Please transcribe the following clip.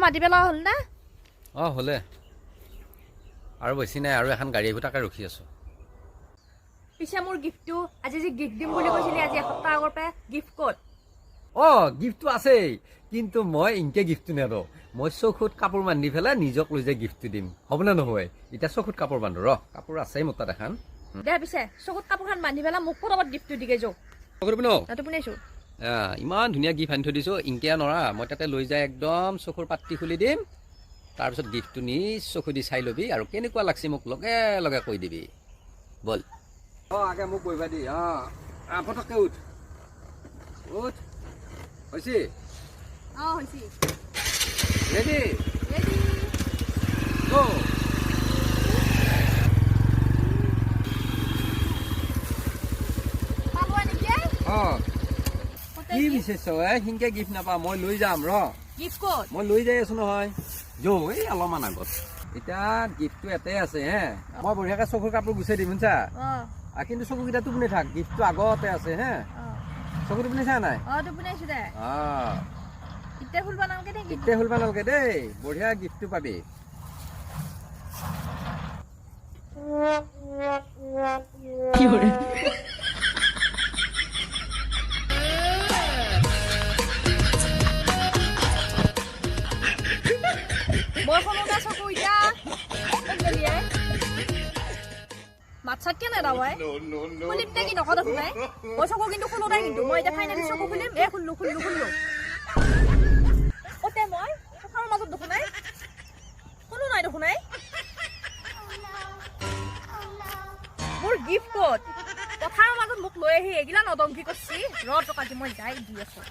মাতি পেলোৱা হ'ল না? হ'লে আৰু বেছি নাই, আৰু এখন গাড়ী আহিব, তাকে ৰখি আছো। পিছে মোৰ গিফ্টটো আজি যে গিফ্ট দিম বুলি কৈছিলি, আজি এসপ্তাহ আগৰ পৰা গিফ্ট ক'ত? গিফ্টটো আছেই, কিন্তু মই ইনকে গিফ্টটো নেদো। মই চকুত কাপোৰ বান্ধি পেলাই নিজক লৈ যে গিফ্টটো দিম, হ'ব নে নহয়? এতিয়া চকুত কাপোৰ বান্ধো, কাপোৰ আছেই মোৰ তাত এখন। দে পিছে চকুত কাপোৰখন বান্ধি পেলাই মোক ক'ৰবাত গিফ্টটো দিকে যাওঁ। শুনাইছো ইমান ধুনীয়া গিফ্ট আনি থৈ দিছো, ইনকে নৰা। মই তাতে লৈ যাই একদম চকুৰ পাত্তি খুলি দিম, তাৰপিছত গিফ্টটো নিজ চকু দি চাই ল'বি আৰু কেনেকুৱা লাগছে মোক লগে লগে কৈ দিবি। বল আগে মোক বহিবা দি। পটককে উঠ উঠ। হৈছে ৰেডি গো। কি বিশেষ সিনকে গিফ্ট নাপা, মই লৈ যাম মই লৈ যাই আছো নহয়। এই অলপমান আগত এতিয়া গিফ্টটো এটাই আছে হে। মই বঢ়িয়াকে চকুৰ কাপোৰ গুচাই দিম শুনছা, কিন্তু চকুকেইটা টোপনি থাক, গিফ্টটো আগতে আছে হে। চকু টোপনি চা নাই? ইতে খুলবা নালগে দেই, বঢ়িয়া গিফ্টটো পাবি। মাছাতকে নেদাৱাই খুলিম নে কি নকওঁ শুনাই। মই চকু কিন্তু খোলো নাই, কিন্তু মই এতিয়া ফাইনেলি চকু খুলিম। খুললো অতে মই পথাৰৰ মাজত দেখোনাই কোনো নাই দেখোনাই। মোৰ গিফ্ট ক'ত? পথাৰৰ মাজত মোক লৈ আহি এগিলা নদংকি কৰছি। টকা দি মই যাই দি আছো।